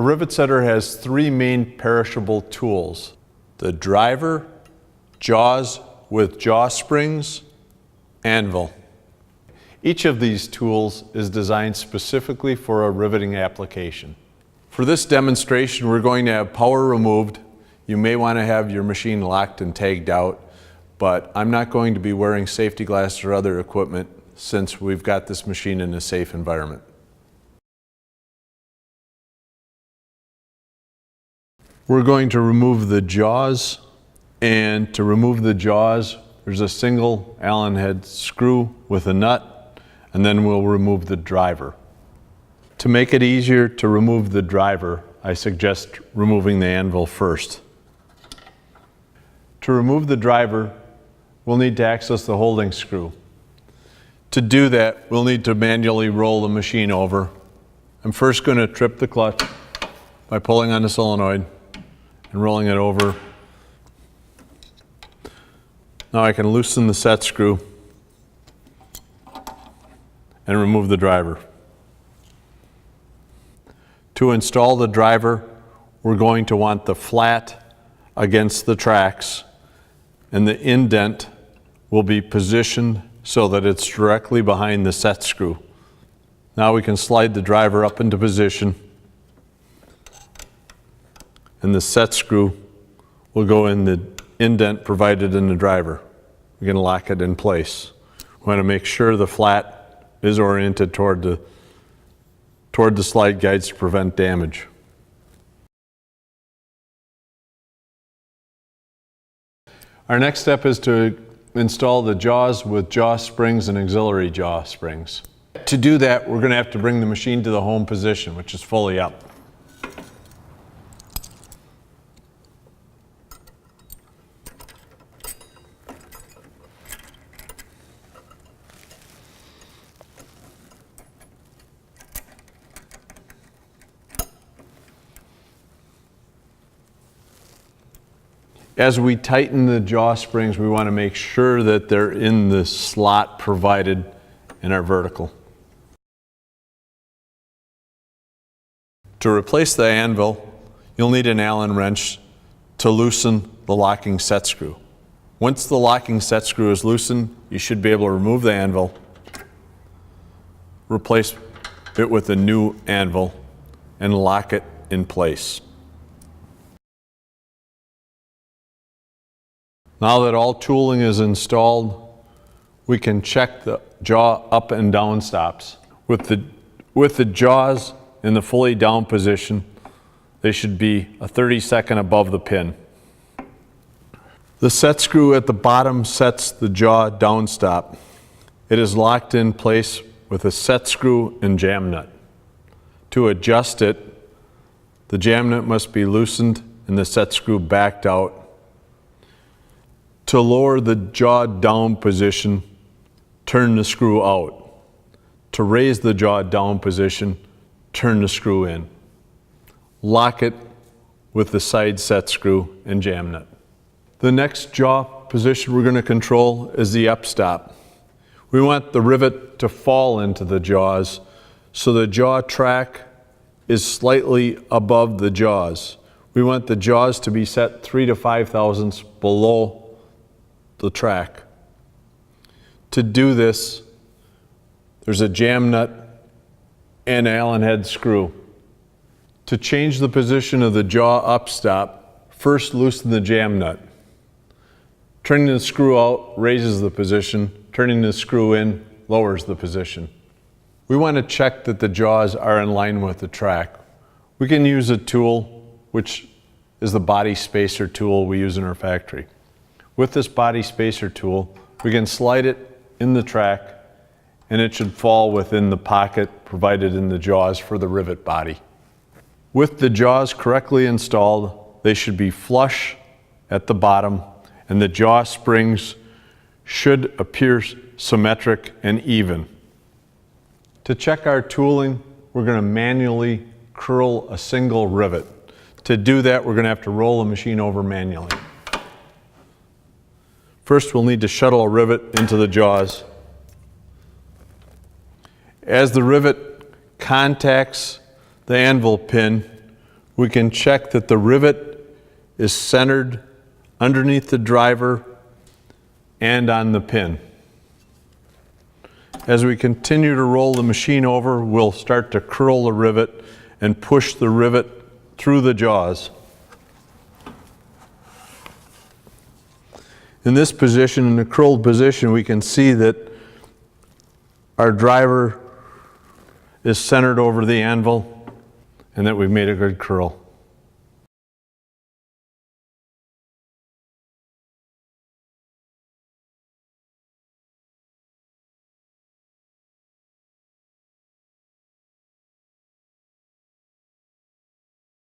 rivet setter has three main perishable tools: the driver, jaws with jaw springs, anvil. Each of these tools is designed specifically for a riveting application. For this demonstration, we're going to have power removed. You may want to have your machine locked and tagged out, but I'm not going to be wearing safety glasses or other equipment since we've got this machine in a safe environment. We're going to remove the jaws, and to remove the jaws, there's a single Allen head screw with a nut, and then we'll remove the driver. To make it easier to remove the driver, I suggest removing the anvil first. To remove the driver, we'll need to access the holding screw. To do that, we'll need to manually roll the machine over. I'm first going to trip the clutch by pulling on the solenoid and rolling it over. Now I can loosen the set screw and remove the driver. To install the driver, we're going to want the flat against the tracks, and the indent will be positioned so that it's directly behind the set screw. Now we can slide the driver up into position, and the set screw will go in the indent provided in the driver. We can lock it in place. We want to make sure the flat is oriented toward the slide guides to prevent damage. Our next step is to install the jaws with jaw springs and auxiliary jaw springs. To do that, we're going to have to bring the machine to the home position, which is fully up. As we tighten the jaw springs, we want to make sure that they're in the slot provided in our vertical. To replace the anvil, you'll need an Allen wrench to loosen the locking set screw. Once the locking set screw is loosened, you should be able to remove the anvil, replace it with a new anvil, and lock it in place. Now that all tooling is installed, we can check the jaw up and down stops. With the jaws in the fully down position, they should be a 32nd above the pin. The set screw at the bottom sets the jaw down stop. It is locked in place with a set screw and jam nut. To adjust it, the jam nut must be loosened and the set screw backed out. To lower the jaw down position, turn the screw out. To raise the jaw down position, turn the screw in. Lock it with the side set screw and jam nut. The next jaw position we're going to control is the up stop. We want the rivet to fall into the jaws so the jaw track is slightly above the jaws. We want the jaws to be set 3 to 5 thousandths below the track. To do this, there's a jam nut and Allen head screw. To change the position of the jaw up stop, first loosen the jam nut. Turning the screw out raises the position. Turning the screw in lowers the position. We want to check that the jaws are in line with the track. We can use a tool, which is the body spacer tool we use in our factory. With this body spacer tool, we can slide it in the track and it should fall within the pocket provided in the jaws for the rivet body. With the jaws correctly installed, they should be flush at the bottom and the jaw springs should appear symmetric and even. To check our tooling, we're going to manually curl a single rivet. To do that, we're going to have to roll the machine over manually. First, we'll need to shuttle a rivet into the jaws. As the rivet contacts the anvil pin, we can check that the rivet is centered underneath the driver and on the pin. As we continue to roll the machine over, we'll start to curl the rivet and push the rivet through the jaws. In this position, in the curled position, we can see that our driver is centered over the anvil and that we've made a good curl.